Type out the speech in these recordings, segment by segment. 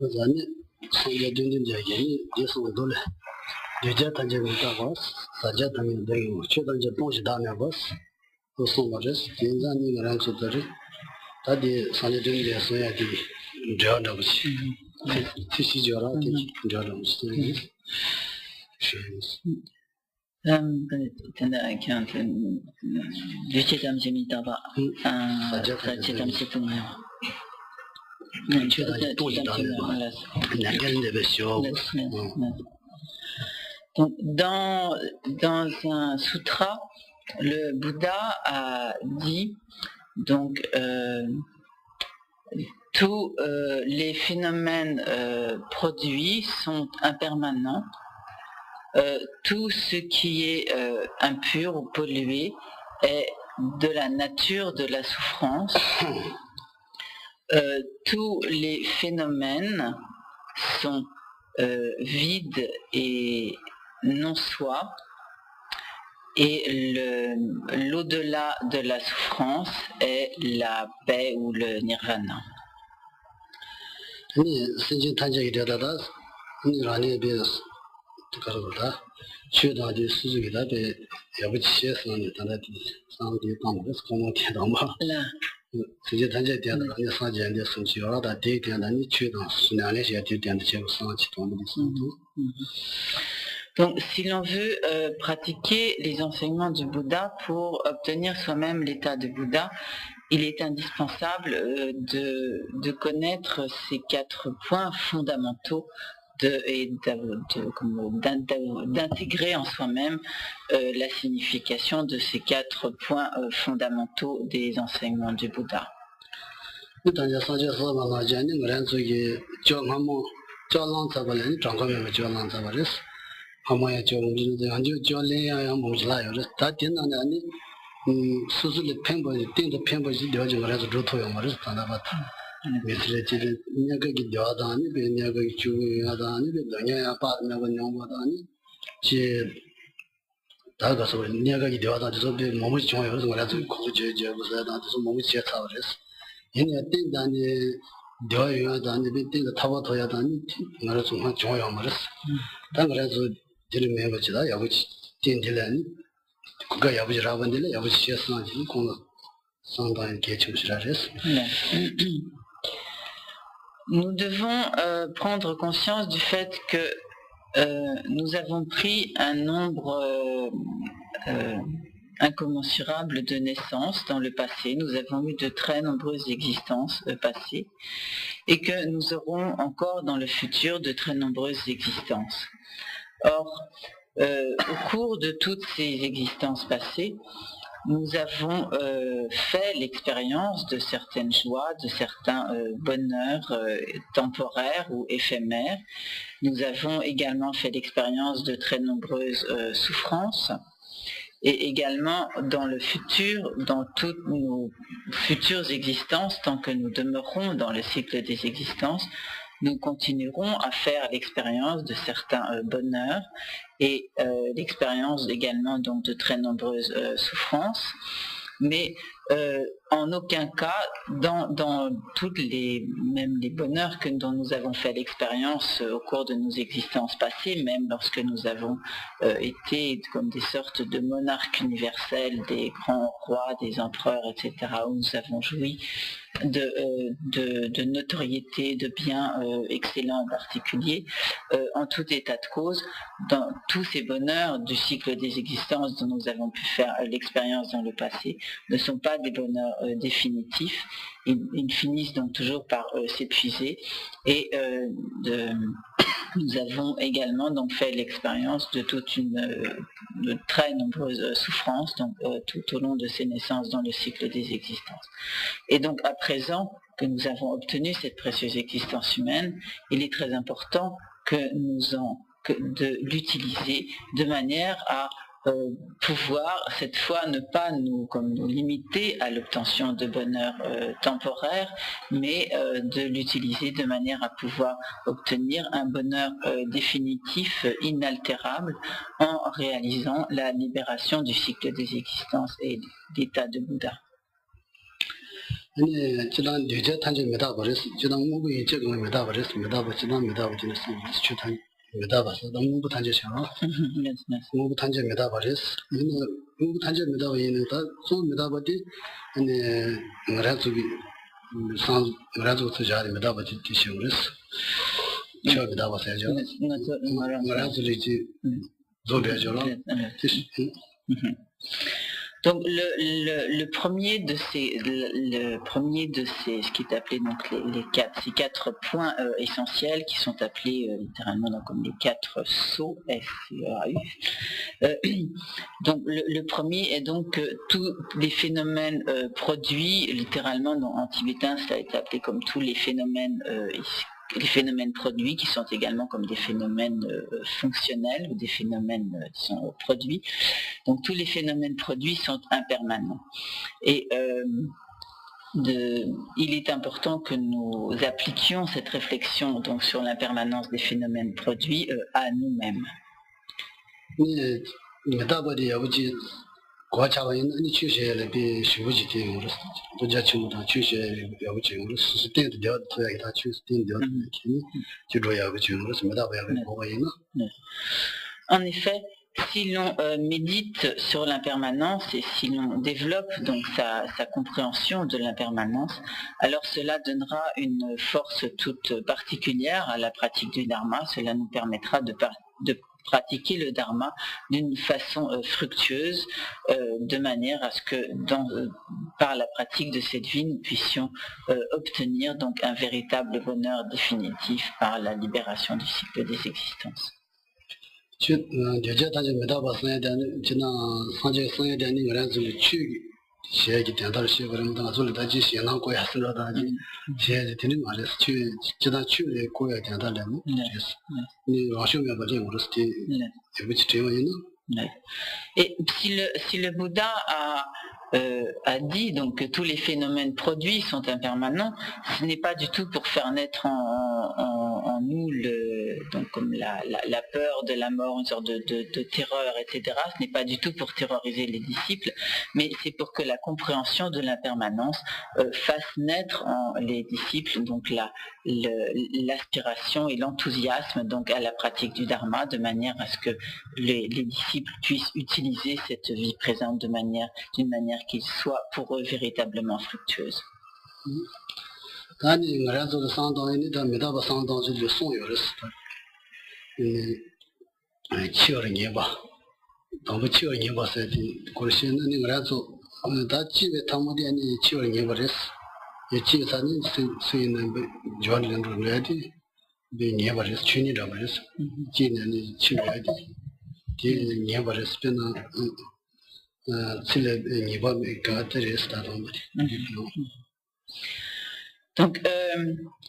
Zani, Sanya Dundin Jagini, this will do. The Jataja was, Sajatan, the Children Ponch Dana was, who so much as Tinzani Ransutari, Tadi Sanadun Soyati, Jordan, Tishijora, Jordan, I can't. Vicetam Semitava, Sachetam Setumia. Donc, dans un sutra, le Bouddha a dit donc tous les phénomènes produits sont impermanents. Tout ce qui est impur ou pollué est de la nature de la souffrance. Tous les phénomènes sont vides et non-soi, et l'au-delà de la souffrance est la paix ou le nirvana. Donc, si l'on veut pratiquer les enseignements du Bouddha pour obtenir soi-même l'état de Bouddha, il est indispensable de connaître ces 4 points fondamentaux et d'intégrer en soi-même la signification de ces 4 points fondamentaux des enseignements du Bouddha. Nous devons prendre conscience du fait que nous avons pris un nombre incommensurable de naissances dans le passé. Nous avons eu de très nombreuses existences passées et que nous aurons encore dans le futur de très nombreuses existences. Or, au cours de toutes ces existences passées, nous avons fait l'expérience de certaines joies, de certains bonheurs temporaires ou éphémères. Nous avons également fait l'expérience de très nombreuses souffrances. Et également dans le futur, dans toutes nos futures existences, tant que nous demeurons dans le cycle des existences, nous continuerons à faire l'expérience de certains bonheurs et l'expérience également donc de très nombreuses souffrances, mais en aucun cas dans toutes même les bonheurs dont nous avons fait l'expérience au cours de nos existences passées, même lorsque nous avons été comme des sortes de monarques universels, des grands rois, des empereurs, etc., où nous avons joui de notoriété, de biens excellents en particulier, en tout état de cause, dans tous ces bonheurs du cycle des existences dont nous avons pu faire l'expérience dans le passé, ne sont pas des bonheurs définitifs. Ils finissent donc toujours par s'épuiser, et nous avons également donc fait l'expérience de de très nombreuses souffrances donc, tout au long de ces naissances dans le cycle des existences. Et donc à présent que nous avons obtenu cette précieuse existence humaine, il est très important de l'utiliser de manière à pouvoir cette fois ne pas nous limiter à l'obtention de bonheurs temporaires, mais de l'utiliser de manière à pouvoir obtenir un bonheur définitif, inaltérable, en réalisant la libération du cycle des existences et d'état de Bouddha. 아니 지난 대제 탄제 메타버스 지난 무부에 제공 메타버스 지난 메타버스는 추탄 메타버스 너무 탄제 샤 무부 탄제 메타버스 이는 무부 탄제 메타버스는 다소 메타버스 아니 라즈기 상 라즈 투자리 메타버스 티시오스 저 메타버스죠 라즈리지 조베죠로 Donc le premier de ces, ce qui est appelé donc ces quatre points essentiels qui sont appelés littéralement donc, comme les quatre sceaux SCAU. Donc le premier est donc tous les phénomènes produits, littéralement en tibétain ça a été appelé comme tous les phénomènes produits qui sont également comme des phénomènes fonctionnels ou des phénomènes produits. Donc tous les phénomènes produits sont impermanents. Et il est important que nous appliquions cette réflexion donc, sur l'impermanence des phénomènes produits à nous-mêmes. En effet, si l'on médite sur l'impermanence et si l'on développe donc sa compréhension de l'impermanence, alors cela donnera une force toute particulière à la pratique du dharma. Cela nous permettra de pratiquer le dharma d'une façon fructueuse, de manière à ce que par la pratique de cette vie, nous puissions obtenir donc un véritable bonheur définitif par la libération du cycle des existences. Et si le Bouddha a dit donc que tous les phénomènes produits sont impermanents, ce n'est pas du tout pour faire naître en nous donc comme la peur de la mort, une sorte de terreur, etc. Ce n'est pas du tout pour terroriser les disciples, mais c'est pour que la compréhension de l'impermanence fasse naître en les disciples donc l'aspiration et l'enthousiasme donc à la pratique du dharma, de manière à ce que les disciples puissent utiliser cette vie présente d'une manière qui soit pour eux véritablement fructueuse. Donc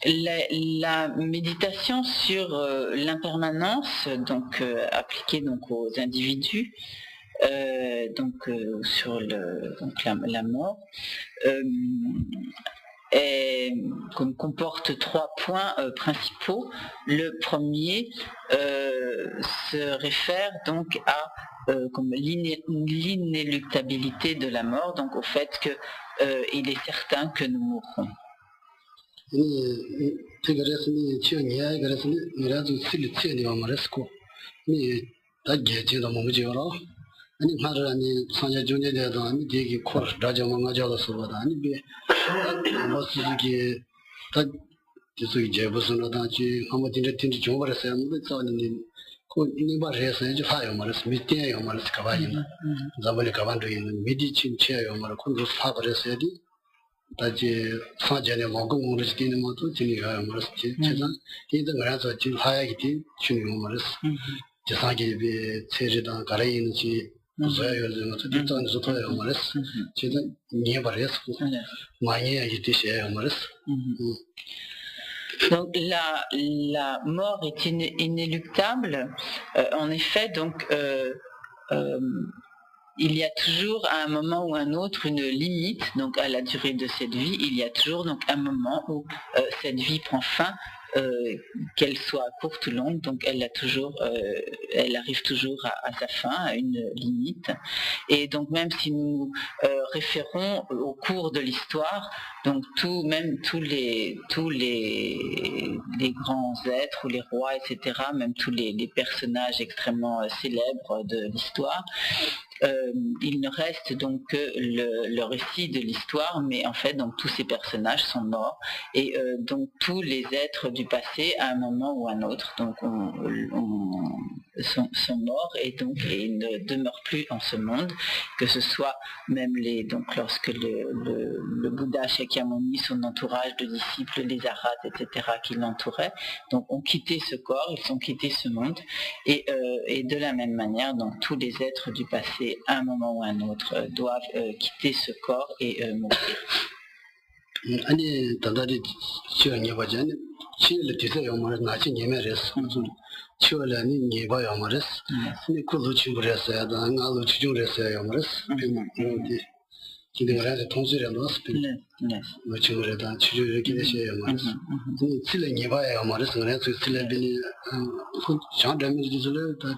la méditation sur l'impermanence, donc appliquée donc aux individus, sur la mort, comporte trois points principaux. Le premier se réfère donc à comme l'inéluctabilité de la mort, donc au fait que il est certain que nous mourrons. Donc la mort est inéluctable. En effet, donc il y a toujours à un moment ou un autre une limite donc à la durée de cette vie. Il y a toujours donc un moment où cette vie prend fin qu'elle soit courte ou longue, donc elle arrive toujours à sa fin, à une limite. Et donc même si nous référons au cours de l'histoire, donc tous les grands êtres ou les rois, etc., même tous les personnages extrêmement célèbres de l'histoire, il ne reste donc que le récit de l'histoire, mais en fait donc tous ces personnages sont morts et donc tous les êtres du passé à un moment ou à un autre donc sont morts et donc ils ne demeurent plus en ce monde, que ce soit même donc lorsque le Bouddha Shakyamuni, son entourage de disciples, les arhats, etc., qui l'entouraient, donc ont quitté ce corps, ils ont quitté ce monde et de la même manière donc tous les êtres du passé à un moment ou à un autre doivent quitter ce corps et mourir. 아니 단다리 치어니 버전 치를 뒤서 요마를 나치 예매레스 치어라니 예바요 마레스 니 쿠도 치브레스야 나로 치중레스야 요마레스 근데 기대가라서 통수를 넣었을 때 뭐 치브레다 치주를 기대셔야 마레스 니 치를 예바요 마레스 그래서 치를 비니 장담이지를 다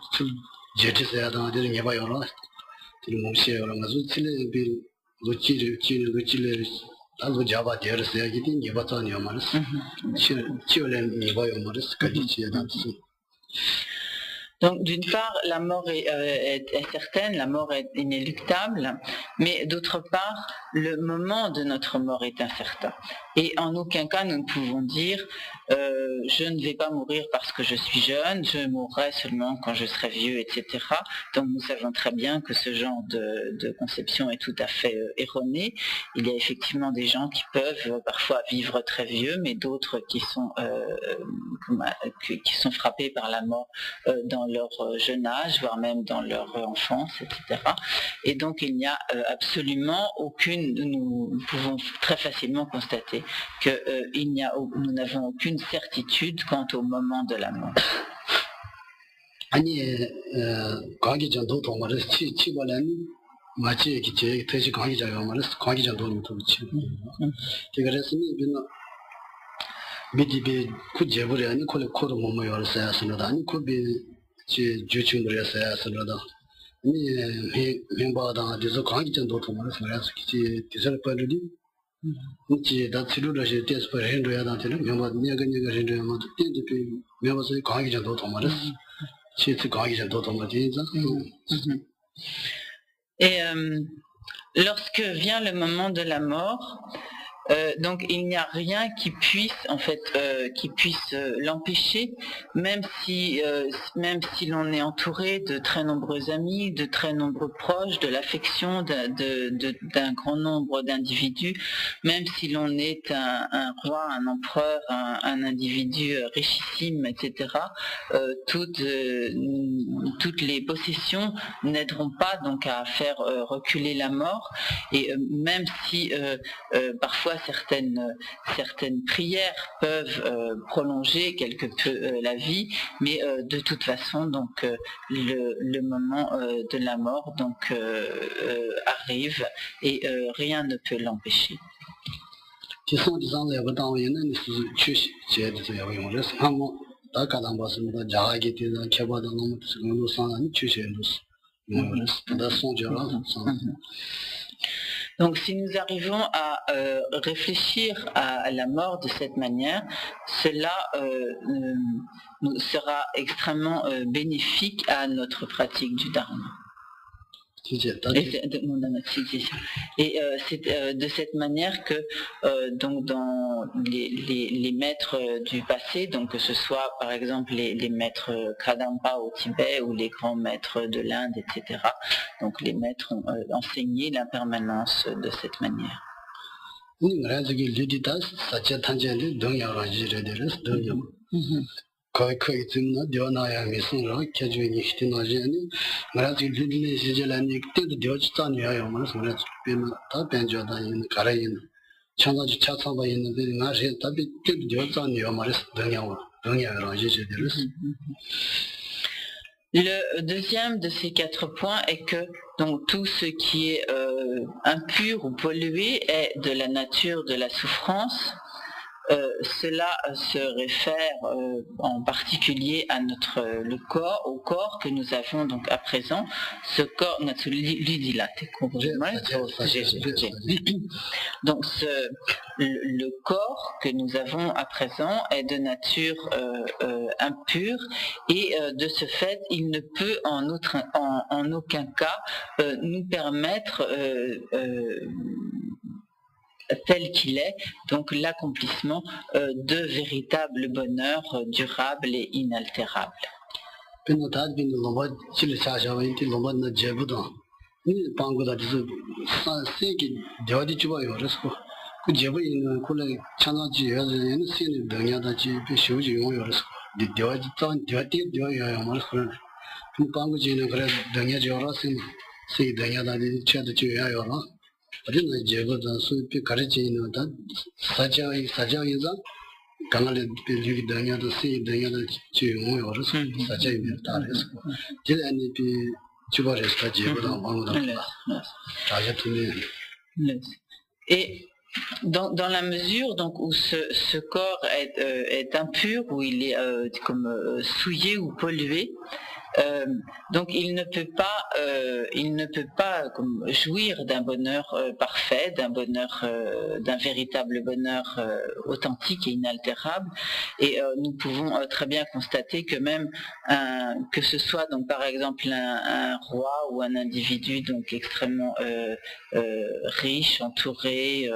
제티서야 다들 예바요라 이 몸시에요 가서 치를 비 로치를 algo java der se ya gidin ye bata ni amaris chiolen ni ba yomaris kadichi dansi. Donc d'une part, la mort est certaine, la mort est inéluctable, mais d'autre part, le moment de notre mort est incertain. Et en aucun cas nous ne pouvons dire je ne vais pas mourir parce que je suis jeune, je mourrai seulement quand je serai vieux, etc. Donc nous savons très bien que ce genre de conception est tout à fait erronée. Il y a effectivement des gens qui peuvent parfois vivre très vieux, mais d'autres qui sont frappés par la mort dans leur jeune âge, voire même dans leur enfance, etc. Et donc il n'y a absolument nous pouvons très facilement constater que nous n'avons aucune certitude quant au moment de la mort. 아니 과기 전도 도마를 치고는 마치 이렇게 대시 과기자요 말은 과기 전도는 또 치. 그래서는 비나 미디비 쿠제부리 아니 콜코로 뭐뭐요 사야스는 아니 쿠비 지 주충부려서야 서로다. 니 멤버다 디서 과기 전도 도마를 서야서 기지 디서 빠르디 그치 다 치료를 테스트 해야 되는 멤버 내가 해야 뭐 때도 멤버서 과기 전도 도마를 Et lorsque vient le moment de la mort, donc il n'y a rien qui puisse l'empêcher, même si l'on est entouré de très nombreux amis, de très nombreux proches, de l'affection d'un grand nombre d'individus, même si l'on est un roi, un empereur, un individu richissime, etc. Toutes les possessions n'aideront pas donc à faire reculer la mort, et même si parfois certaines prières peuvent prolonger quelque peu la vie, mais de toute façon donc le moment de la mort donc arrive et rien ne peut l'empêcher. Donc si nous arrivons à réfléchir à la mort de cette manière, cela nous sera extrêmement bénéfique à notre pratique du Dharma. Et c'est de cette manière que donc dans les maîtres du passé, donc que ce soit par exemple les maîtres Kadampa au Tibet ou les grands maîtres de l'Inde, etc. Donc les maîtres ont enseigné l'impermanence de cette manière. 거의 지금은 되어나야 미선으로 개주인이 시티나지니 말아지 리드네 시절하니 때도 되었잖아요. 말은 그래서 비면 다 변조다 있는 가라인 changaji chatsamba yinne nga re tabi tedu diotsan yo maris dongya rangeje derus. Le deuxième de ces 4 points est que donc tout ce qui est impur ou pollué est de la nature de la souffrance. cela se réfère en particulier à au corps que nous avons donc à présent. Ce corps, donc le corps que nous avons à présent est de nature impure et de ce fait, il ne peut en aucun cas nous permettre tel qu'il est, donc l'accomplissement de véritables bonheurs durables et inaltérables. Et dans la mesure donc, où ce corps est impur, où il est souillé ou pollué, donc il ne peut pas jouir d'un bonheur parfait, d'un véritable bonheur authentique et inaltérable. Et nous pouvons très bien constater que même que ce soit donc par exemple un roi ou un individu donc extrêmement riche, entouré,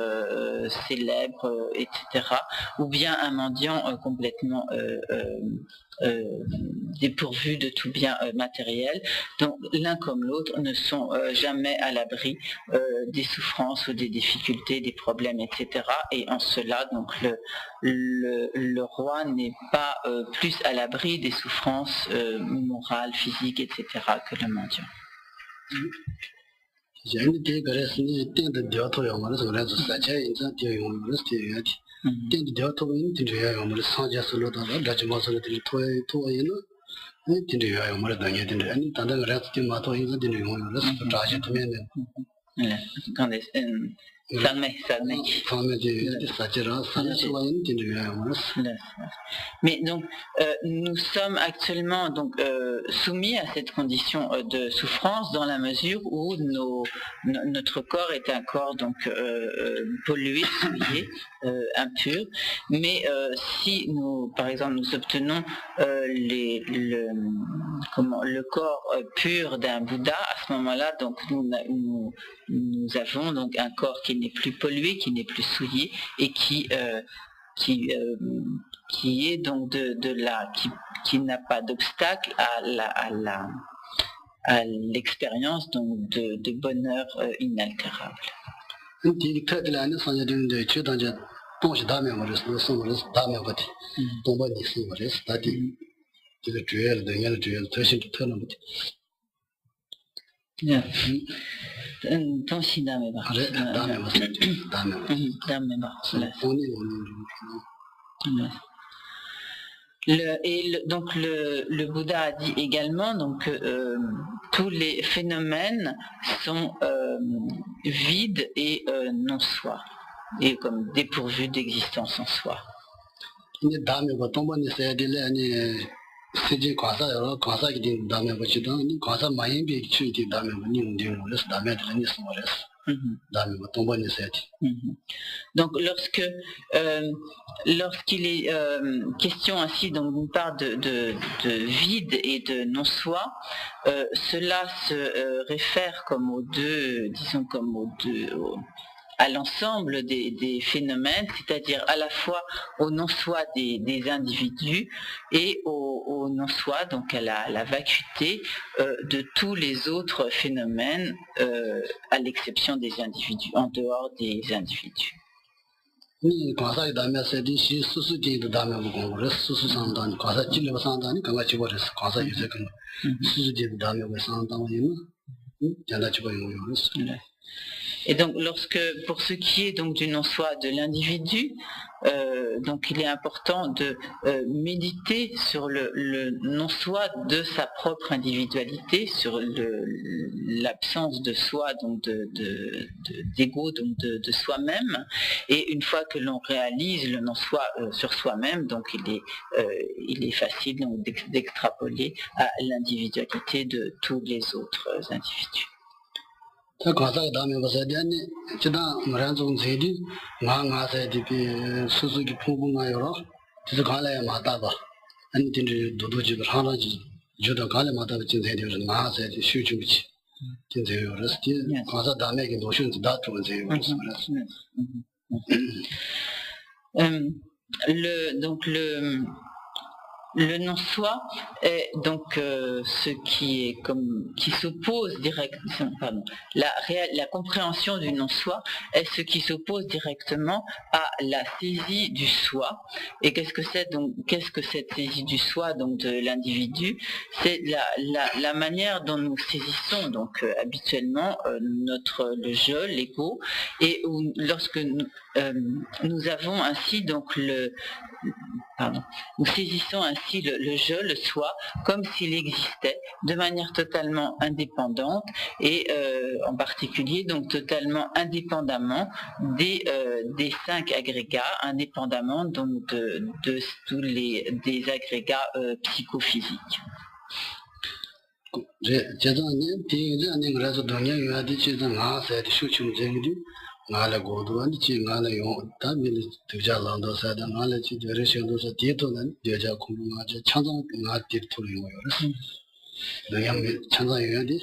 célèbre, etc., ou bien un mendiant complètement dépourvus de tout bien matériel, donc l'un comme l'autre ne sont jamais à l'abri des souffrances ou des difficultés, des problèmes, etc. Et en cela, donc le roi n'est pas plus à l'abri des souffrances morales, physiques, etc. que le mendiant. Mais donc nous sommes actuellement donc soumis à cette condition de souffrance dans la mesure où notre corps est un corps donc pollué, souillé, impur. Mais si nous, par exemple, nous obtenons le corps pur d'un Bouddha, à ce moment-là, donc nous avons donc un corps qui n'est plus pollué, qui n'est plus souillé et qui est donc qui n'a pas d'obstacle à l'expérience donc de bonheur inaltérable. Donc le Bouddha a dit également donc, que tous les phénomènes sont vides et non-soi, et comme dépourvus d'existence en soi. Donc lorsqu'il est question ainsi donc d'une part de vide et de non-soi, cela se réfère comme aux deux, disons comme aux deux, à l'ensemble des phénomènes, c'est-à-dire à la fois au non-soi des individus et au non-soi, donc à la vacuité de tous les autres phénomènes, à l'exception des individus, en dehors des individus. Et donc, pour ce qui est donc du non-soi de l'individu, donc il est important de méditer sur le non-soi de sa propre individualité, sur l'absence de soi, donc d'ego, donc de soi-même. Et une fois que l'on réalise le non-soi sur soi-même, donc il est facile donc d'extrapoler à l'individualité de tous les autres individus. 자 가서 다음에 가서 되니 지다 뭐라좀 제디 나가서 되게 수수기 풍부나요로 그래서 가려야 마다봐 아니 진짜 도도지 하나지 주다 가려 마다 진행되어 나가서 쉬주지 진행되어 그래서 가서 다음에 그 노션도 다 좋은데요. Le non-soi est donc ce qui s'oppose directement, la compréhension du non-soi est ce qui s'oppose directement à la saisie du soi. Et qu'est-ce que cette saisie du soi, donc de l'individu? C'est la manière dont nous saisissons donc habituellement le je, l'ego, et lorsque nous avons ainsi donc nous saisissons ainsi le je, le soi, comme s'il existait de manière totalement indépendante et en particulier donc totalement indépendamment des 5 agrégats, indépendamment donc de tous des agrégats psychophysiques. ngala godo ani chi ngala yo ta mil tuja lando sa da ngala chi dere shendo sa tie to nan de ja khu nga cha chang nga tir to yo yo da yam chang yo di.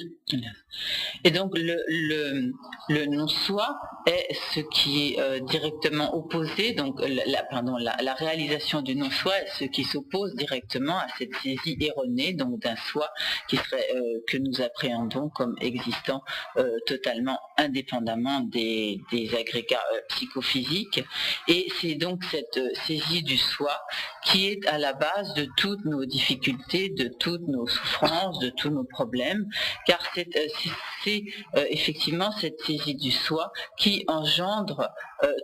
Et donc le non-soi est ce qui est directement opposé, donc la réalisation du non-soi est ce qui s'oppose directement à cette saisie erronée donc d'un soi qui serait que nous appréhendons comme existant totalement indépendamment des agrégats psychophysiques. Et c'est donc cette saisie du soi qui est à la base de toutes nos difficultés, de toutes nos souffrances, de tous nos problèmes, car c'est effectivement cette saisie du soi qui engendre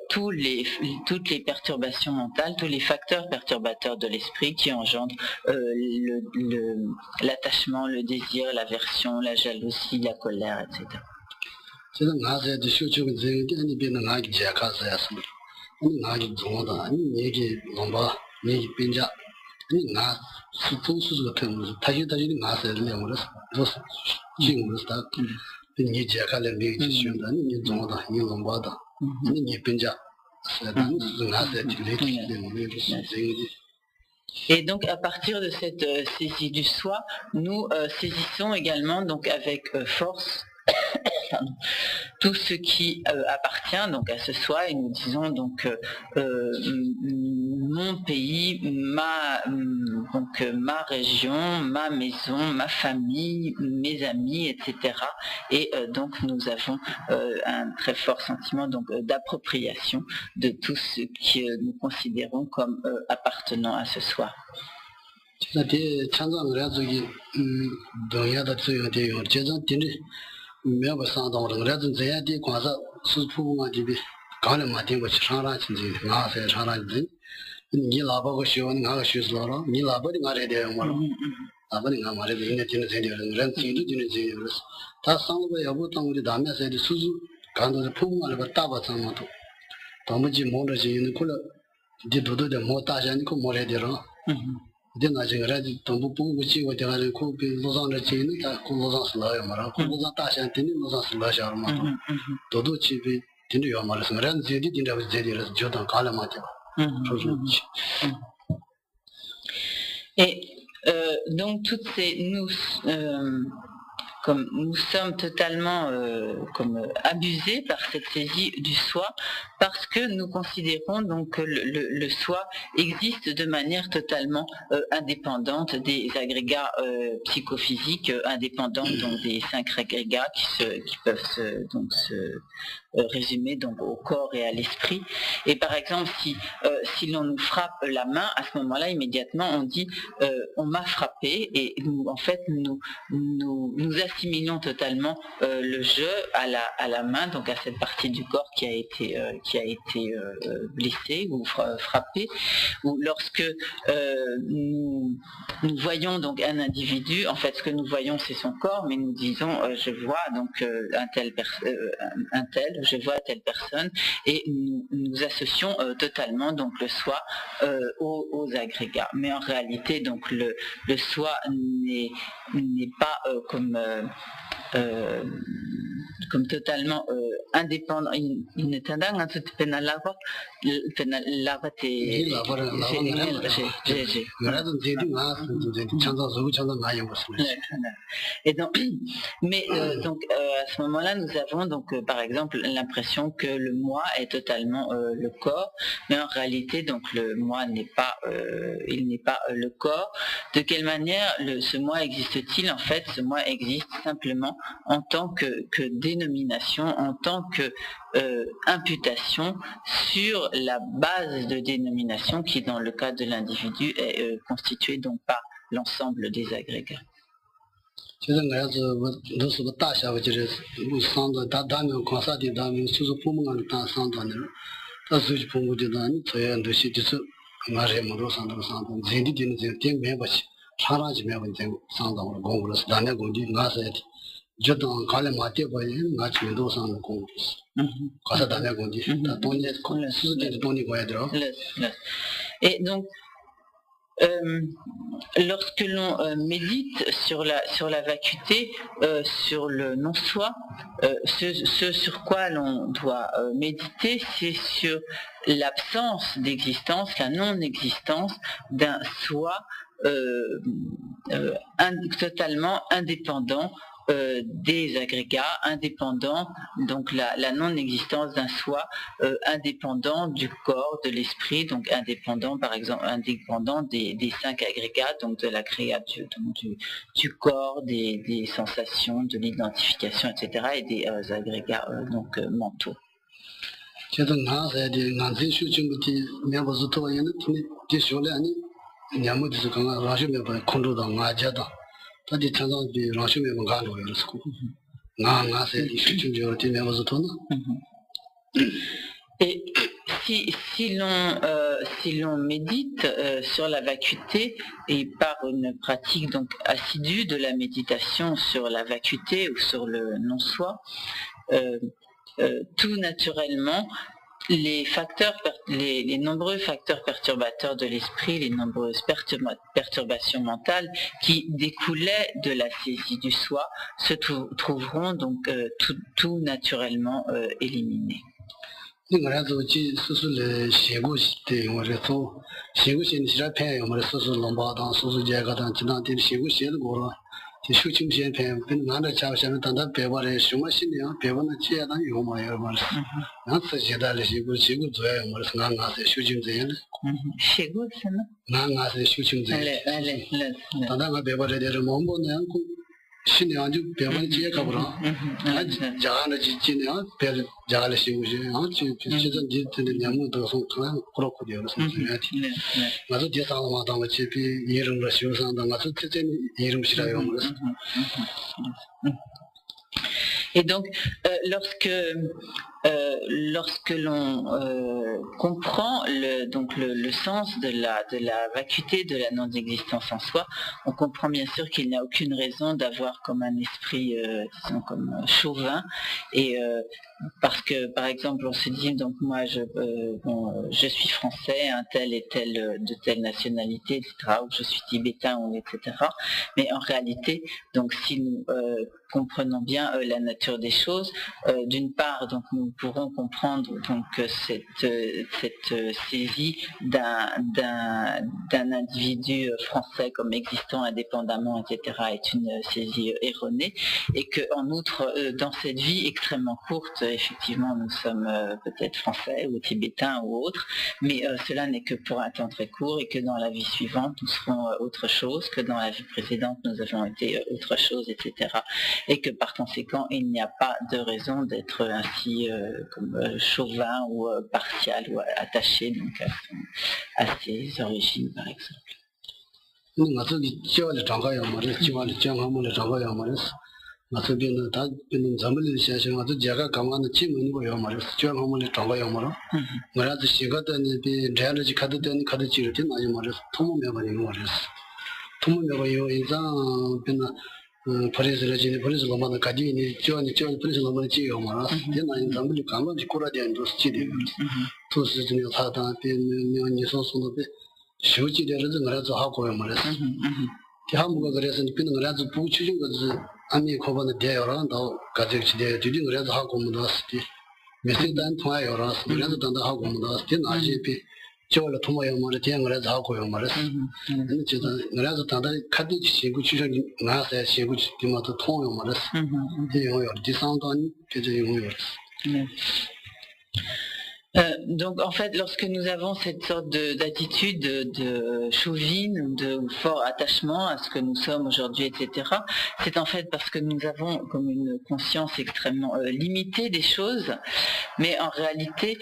toutes les perturbations mentales, tous les facteurs perturbateurs de l'esprit qui engendrent l'attachement, le désir, l'aversion, la jalousie, la colère, etc. Et donc à partir de cette saisie du soi, nous saisissons également donc avec force tout ce qui appartient donc à ce soi, et nous disons donc mon pays, ma région, ma maison, ma famille, mes amis, etc. Et donc nous avons un très fort sentiment donc d'appropriation de tout ce que nous considérons comme appartenant à ce soi. 매번 상담을 그래도 제야디 과서 수푸가 집이 가는 마tin 거 차라 진지 나세 차라지 니 라바고 쉬원 나가 쉬스러라 니 라바리 말해 돼요 뭐 아버지 나 말해 되는 진짜 되는 런 진도 되는 지 다 상고 여부 당우리 담에서 수수 간도를 풍만을 받다바 상마도 도무지 모르지 있는 걸 디도도데 못 다시는 거 뭐래 되라 Then I think that Tombu which you were telling could be Lozan chain, Lozan Slaya Mara, Lozan Tash and Tini Lozan Slash Armado. Dodo Chibi, Tini Yamaras, and Ran Zedi didn't have Zedi as Jordan Kalamata. Et donc toutes ces comme nous sommes totalement abusés par cette saisie du soi, parce que nous considérons donc que le soi existe de manière totalement indépendante des agrégats psychophysiques, indépendante donc des 5 agrégats qui peuvent résumé donc au corps et à l'esprit. Et par exemple, si l'on nous frappe la main, à ce moment-là, immédiatement, on dit on m'a frappé, et en fait, nous assimilons totalement le je à la main, donc à cette partie du corps qui a été blessée ou frappée. Ou lorsque nous voyons donc un individu, en fait, ce que nous voyons, c'est son corps, mais nous disons je vois donc je vois telle personne, et nous associons totalement donc le soi aux agrégats. Mais en réalité, donc le soi n'est pas comme totalement indépendant. Il n'est pas et donc, mais donc à ce moment-là, nous avons donc par exemple l'impression que le moi est totalement le corps, mais en réalité donc le moi n'est pas le corps. De quelle manière ce moi existe-t-il? En fait, ce moi existe simplement en tant que dénomination, en tant que imputation sur la base de dénomination qui, dans le cas de l'individu, est constituée donc par l'ensemble des agrégats. Et donc, lorsque l'on médite sur la vacuité, sur le non-soi, ce sur quoi l'on doit méditer, c'est sur l'absence d'existence, la non-existence d'un soi totalement indépendant des agrégats, indépendant, donc la non-existence d'un soi indépendant du corps, de l'esprit, donc indépendant par exemple, indépendant des 5 agrégats, donc de l'aggrégat du corps, des sensations, de l'identification, etc., et des agrégats donc mentaux. Et si l'on médite sur la vacuité, et par une pratique donc assidue de la méditation sur la vacuité ou sur le non-soi, tout naturellement, les nombreux facteurs perturbateurs de l'esprit, les nombreuses perturbations mentales qui découlaient de la saisie du soi se trouveront donc tout naturellement éliminés. Et donc, lorsque l'on comprend le sens de la vacuité de la non-existence en soi, on comprend bien sûr qu'il n'y a aucune raison d'avoir comme un esprit, disons comme chauvin, et parce que par exemple on se dit donc moi je suis français, un tel et tel de telle nationalité, etc., ou je suis tibétain, ou etc. Mais en réalité, donc si nous comprenons bien la nature des choses, d'une part donc nous pourrons comprendre donc cette saisie d'un individu français comme existant indépendamment, etc., est une saisie erronée, et que en outre dans cette vie extrêmement courte, effectivement nous sommes peut-être français ou tibétains ou autres, mais cela n'est que pour un temps très court, et que dans la vie suivante nous serons autre chose, que dans la vie précédente nous avons été autre chose, etc., et que par conséquent il n'y a pas de raison d'être ainsi comme chauvin ou partial ou attaché donc à ses origines par exemple. police lomana kaji ni police lomana chi yo mara tena in zambuli kama di kura dia ndo chi de to se ni ta ta pe ni so so no pe shu chi de re ngara zo ha ko yo mara ti ha mu ga gare sen pin ngara zo pu chi ga zo ami ko ba de yo ran da ga je chi de di ngara zo ha ko mu da sti me se dan thwa yo ran ngara zo dan da ha ko mu da sti na ji pe 저를 통하여 말에 대응을 해서 하고요 말했어. 근데 제가 그래서 다들 카드 지고 주셔 나서 지고 주기마도 통하여 말했어. 이거요. 디상단 그저 이거요. Donc en fait, lorsque nous avons cette sorte d'attitude de chauvine, de fort attachement à ce que nous sommes aujourd'hui, etc., c'est en fait parce que nous avons comme une conscience extrêmement limitée des choses, mais en réalité,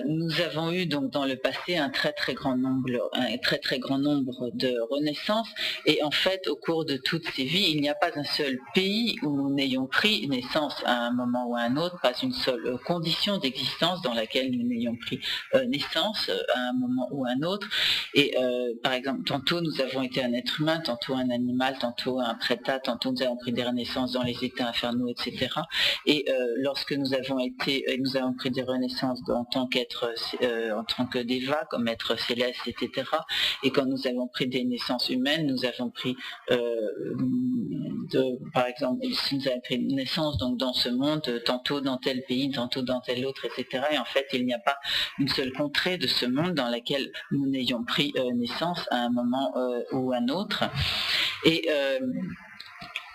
nous avons eu donc dans le passé un très très grand nombre de renaissances, et en fait, au cours de toutes ces vies, il n'y a pas un seul pays où nous n'ayons pris naissance à un moment ou à un autre, pas une seule condition d'existence dans laquelle nous n'ayons pris naissance à un moment ou à un autre. Et par exemple, tantôt nous avons été un être humain, tantôt un animal, tantôt un prétat, tantôt nous avons pris des renaissances dans les états infernaux, etc. Et lorsque nous avons pris des renaissances en tant qu'être, en tant que déva, comme être céleste, etc. Et quand nous avons pris des naissances humaines, nous avons pris, par exemple, si nous avons pris naissance donc dans ce monde, tantôt dans tel pays, tantôt dans tel autre, etc. Et en fait, il n'y a pas une seule contrée de ce monde dans laquelle nous n'ayons pris naissance à un moment ou un autre.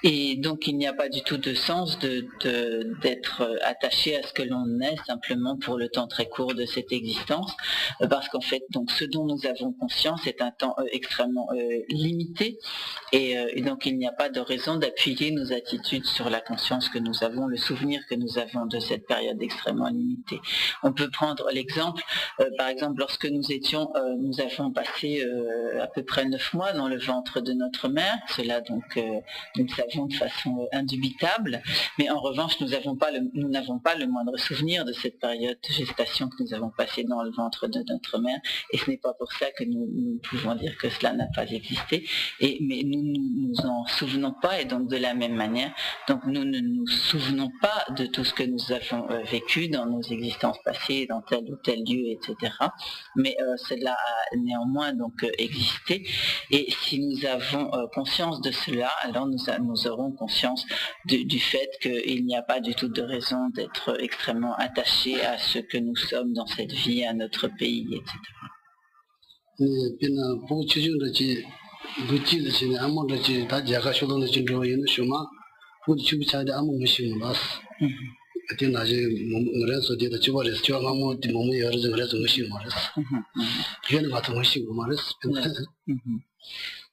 Et donc il n'y a pas du tout de sens d'être attaché à ce que l'on est simplement pour le temps très court de cette existence, parce qu'en fait donc ce dont nous avons conscience est un temps extrêmement limité, et donc il n'y a pas de raison d'appuyer nos attitudes sur la conscience que nous avons, le souvenir que nous avons de cette période extrêmement limitée. On peut prendre l'exemple, par exemple lorsque nous avons passé à peu près 9 mois dans le ventre de notre mère, cela donc nous le savons de façon indubitable, mais en revanche nous n'avons pas le moindre souvenir de cette période de gestation que nous avons passée dans le ventre de notre mère, et ce n'est pas pour ça que nous pouvons dire que cela n'a pas existé, mais nous ne nous en souvenons pas, et donc de la même manière, donc nous ne nous souvenons pas de tout ce que nous avons vécu dans nos existences passées, dans tel ou tel lieu, etc. Mais cela a néanmoins donc existé, et si nous avons conscience de cela, alors nous aurons conscience du fait qu'il n'y a pas du tout de raison d'être extrêmement attaché à ce que nous sommes dans cette vie, à notre pays, etc.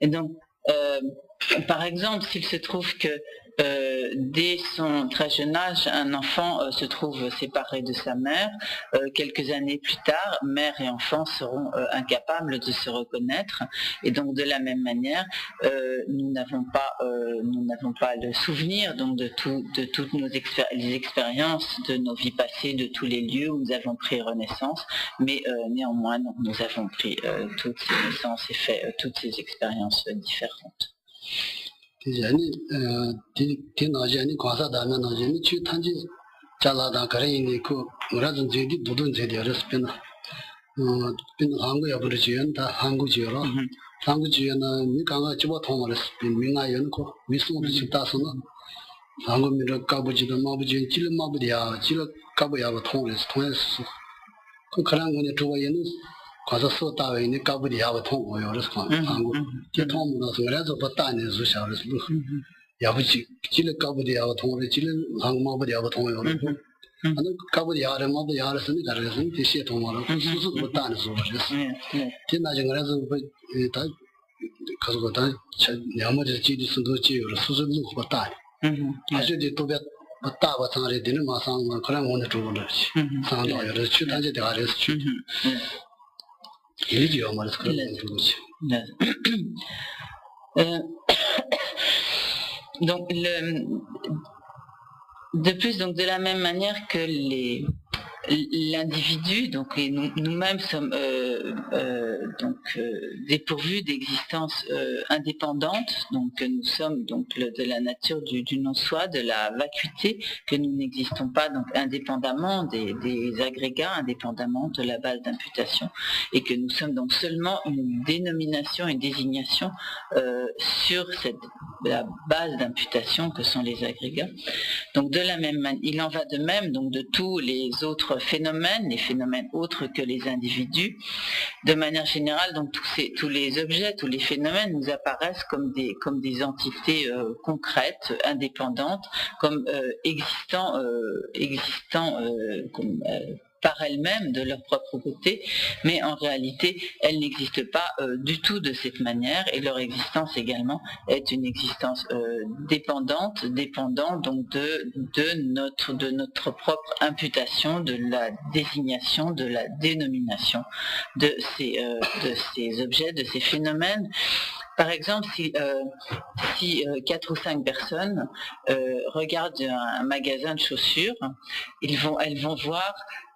Et donc, par exemple, s'il se trouve que dès son très jeune âge, un enfant se trouve séparé de sa mère, quelques années plus tard, mère et enfant seront incapables de se reconnaître, et donc de la même manière, nous n'avons pas le souvenir donc de toutes les expériences de nos vies passées, de tous les lieux où nous avons pris renaissance, mais néanmoins donc, nous avons pris toutes ces naissances et fait toutes ces expériences différentes. 가서 썼다 이니 까불이 야고 통고 요래서 한국 대통령도 그래서 버다니 주셔서 야부지 길을 까불이 야고 통고 길을 한국마불이 야고 통고 요래 아니 까불이 야래 마불이 야래서니 다르서 대시에 통하고 수수 버다니 주셔서 진나지 그래서 다 가서 다 야머지 지리 쓴거 지요 수수 누구 버다니 아주 또배 大场里的马上可能我们住了去，上到有的去他就还是去，理解嘛？可能住去。Donc de plus, donc de la même manière que l'individu, donc et nous-mêmes sommes dépourvus d'existence indépendante, donc nous sommes donc de la nature du non-soi, de la vacuité, que nous n'existons pas donc indépendamment des agrégats, indépendamment de la base d'imputation, et que nous sommes donc seulement une dénomination, une désignation sur la base d'imputation que sont les agrégats. Donc de la même manière, il en va de même donc de tous les autres phénomènes, les phénomènes autres que les individus. De manière générale, donc tous les objets, tous les phénomènes nous apparaissent comme des entités concrètes, indépendantes, comme existant par elles-mêmes de leur propre côté, mais en réalité, elles n'existent pas du tout de cette manière, et leur existence également est une existence dépendant donc de notre propre imputation, de la désignation, de la dénomination de ces objets, de ces phénomènes. Par exemple, si 4 ou 5 personnes regardent un magasin de chaussures, elles vont voir,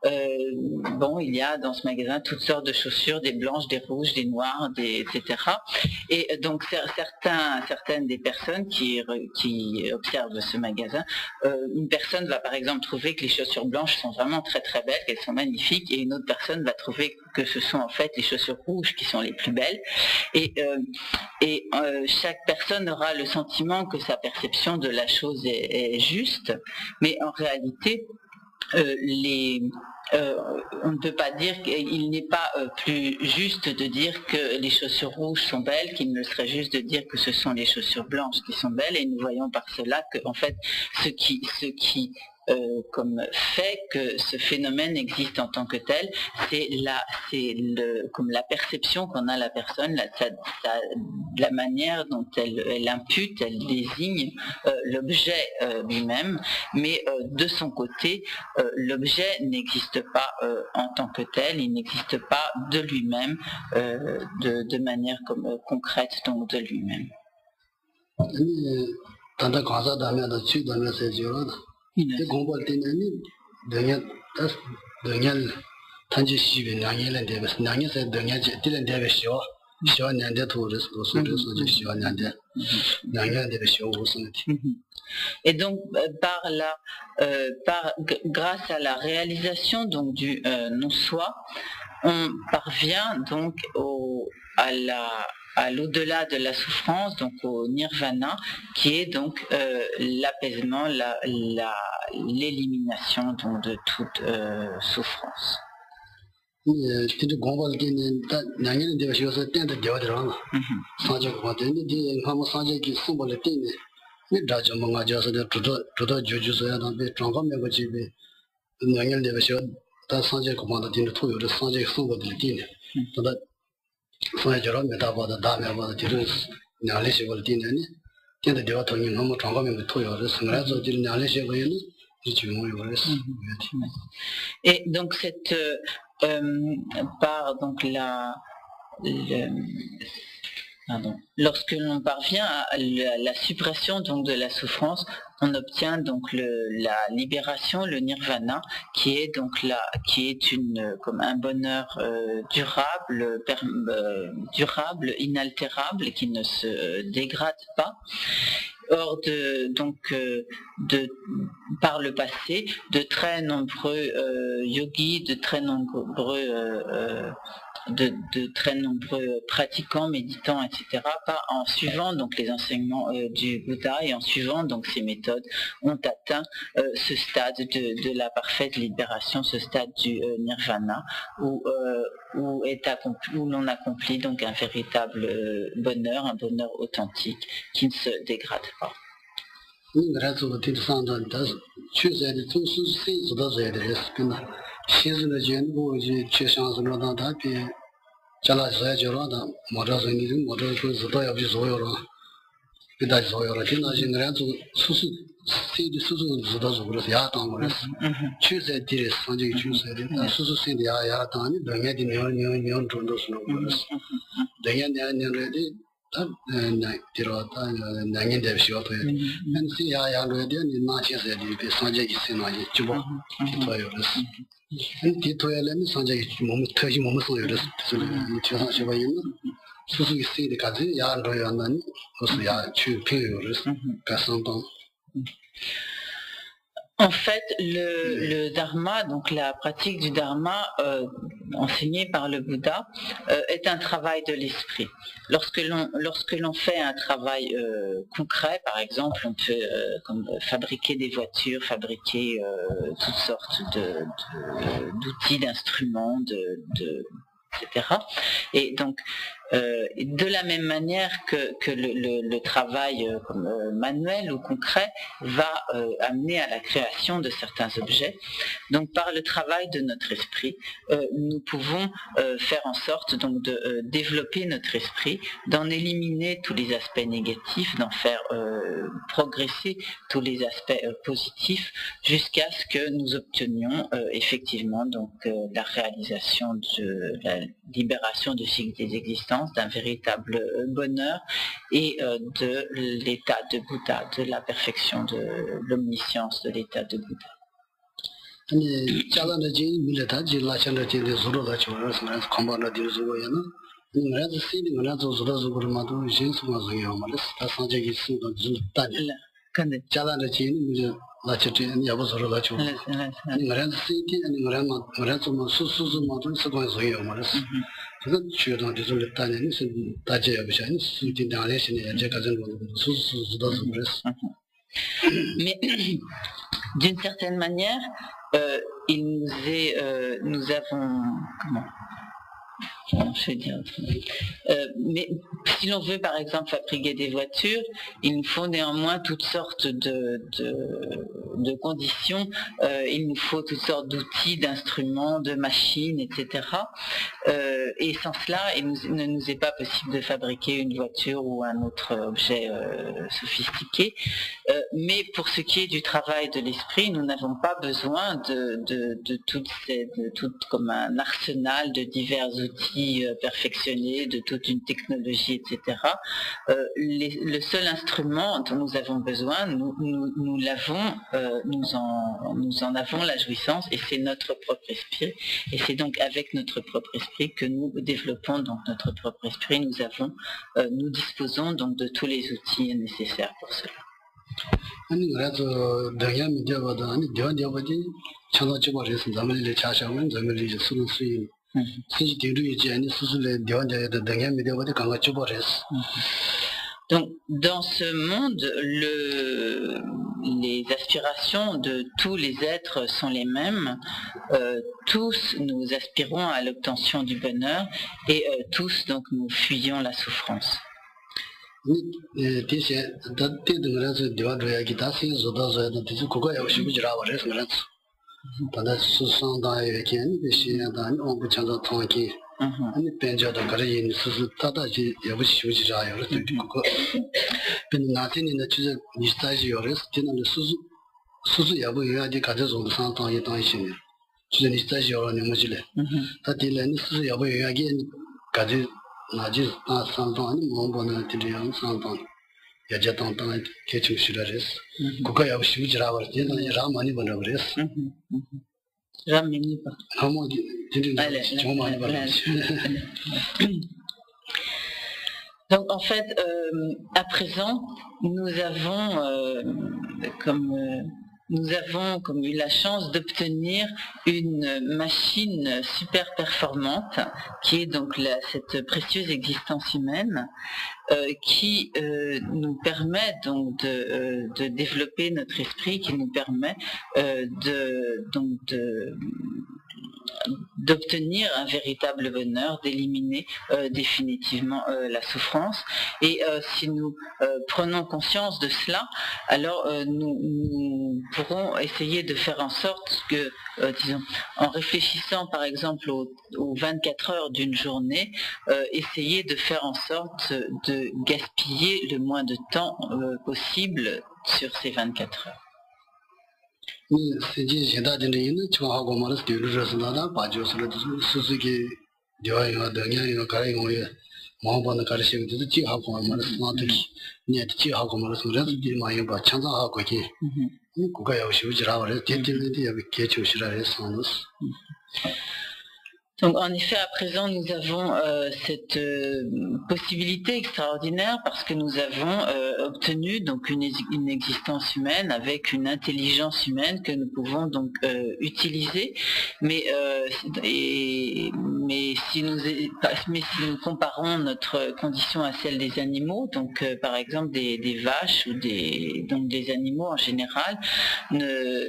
il y a dans ce magasin toutes sortes de chaussures, des blanches, des rouges, des noires, etc. Et donc certaines des personnes qui observent ce magasin, une personne va par exemple trouver que les chaussures blanches sont vraiment très très belles, qu'elles sont magnifiques, et une autre personne va trouver que ce sont en fait les chaussures rouges qui sont les plus belles. Et chaque personne aura le sentiment que sa perception de la chose est juste, mais en réalité, on ne peut pas dire qu'il n'est pas plus juste de dire que les chaussures rouges sont belles qu'il ne serait juste de dire que ce sont les chaussures blanches qui sont belles, et nous voyons par cela que en fait ce qui comme fait que ce phénomène existe en tant que tel, c'est comme la perception qu'en a la personne, la manière dont elle impute, elle désigne l'objet lui-même, mais de son côté, l'objet n'existe pas en tant que tel, il n'existe pas de lui-même, de manière comme concrète donc de lui-même. Et donc grâce à la réalisation donc du non-soi, on parvient donc à l'au-delà de la souffrance, donc au nirvana, qui est donc l'apaisement, l'élimination donc de toute souffrance. Et donc cette part donc lorsque l'on parvient à la suppression donc de la souffrance, on obtient donc la libération, le nirvana, qui est comme un bonheur durable, inaltérable, et qui ne se dégrade pas. Or, par le passé, de très nombreux yogis, de très nombreux pratiquants, méditants, etc., en suivant donc les enseignements du Bouddha et en suivant donc ces méthodes, ont atteint ce stade de la parfaite libération, ce stade du nirvana, où l'on accomplit donc un véritable bonheur, un bonheur authentique qui ne se dégrade pas. c'est de sous de ya tangores tu sais dire sans dire tu sais sous c'est ya tang ni de di nyon tondo sno de ya de ta na tiro ta na ngi de sho to en si ya lo de ni na che se di pe sans dire qui na ji bo ti to yo res en ti to ya le ni sans dire qui mo te ji mo so yo res so ni ti sa che ba yin sous c'est de kazi ya lo ya na ni so ya tu pe yo res ka san ton. En fait, le dharma, donc la pratique du dharma enseignée par le Bouddha, est un travail de l'esprit. Lorsque l'on fait un travail concret, par exemple, on peut comme fabriquer des voitures, fabriquer toutes sortes d'outils, d'instruments, etc. Et donc, de la même manière que le travail manuel ou concret va amener à la création de certains objets, donc par le travail de notre esprit, nous pouvons faire en sorte donc de développer notre esprit, d'en éliminer tous les aspects négatifs, d'en faire progresser tous les aspects positifs, jusqu'à ce que nous obtenions effectivement donc la réalisation de la libération du cycle des existences, d'un véritable bonheur et de l'état de Bouddha, de la perfection de l'omniscience de l'état de Bouddha. Mais d'une certaine manière, nous avons je vais dire mais si l'on veut par exemple fabriquer des voitures, il nous faut néanmoins toutes sortes de conditions, il nous faut toutes sortes d'outils, d'instruments, de machines, etc. Et sans cela, il ne nous est pas possible de fabriquer une voiture ou un autre objet sophistiqué. Mais pour ce qui est du travail de l'esprit, nous n'avons pas besoin de tout comme un arsenal de divers outils perfectionnés, de toute une technologie, etc. Le seul instrument dont nous avons besoin, nous l'avons, nous en avons la jouissance, et c'est notre propre esprit. Et c'est donc avec notre propre esprit que nous développons donc notre propre esprit. Nous disposons donc de tous les outils nécessaires pour cela. Donc, dans ce monde, les aspirations de tous les êtres sont les mêmes. Tous nous aspirons à l'obtention du bonheur et tous donc nous fuyons la souffrance. Donc en fait, à présent, nous avons comme eu la chance d'obtenir une machine super performante qui est donc cette précieuse existence humaine qui nous permet donc de développer notre esprit, qui nous permet d'obtenir un véritable bonheur, d'éliminer définitivement la souffrance. Et si nous prenons conscience de cela, alors nous pourrons essayer de faire en sorte que, disons, en réfléchissant par exemple aux 24 heures d'une journée, essayer de faire en sorte de gaspiller le moins de temps possible sur ces 24 heures. Donc en effet, à présent, nous avons cette possibilité extraordinaire parce que nous avons obtenu donc une existence humaine avec une intelligence humaine que nous pouvons donc utiliser. Mais si nous comparons notre condition à celle des animaux, donc par exemple des vaches ou des animaux en général, ne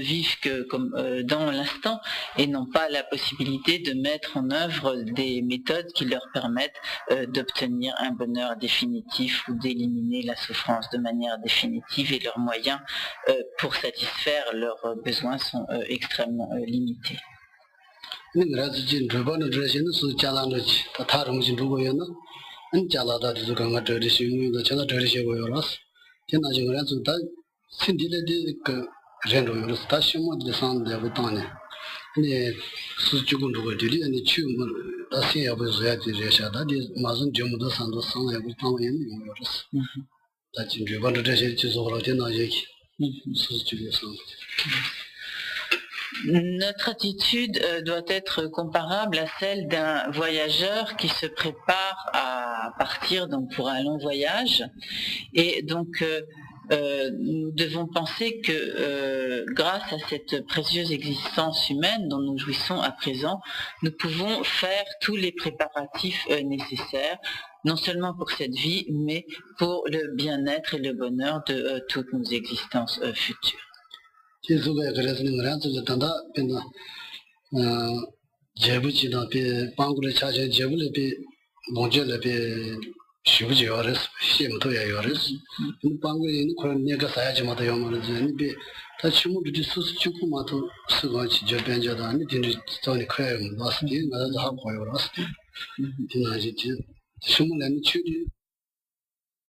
vivent que comme dans l'instant et n'ont pas la possibilité de mettre en œuvre des méthodes qui leur permettent d'obtenir un bonheur définitif ou d'éliminer la souffrance de manière définitive, et leurs moyens pour satisfaire leurs besoins sont extrêmement limités. Notre attitude doit être comparable à celle d'un voyageur qui se prépare à partir donc pour un long voyage, et donc nous devons penser que grâce à cette précieuse existence humaine dont nous jouissons à présent, nous pouvons faire tous les préparatifs nécessaires, non seulement pour cette vie, mais pour le bien-être et le bonheur de toutes nos existences futures.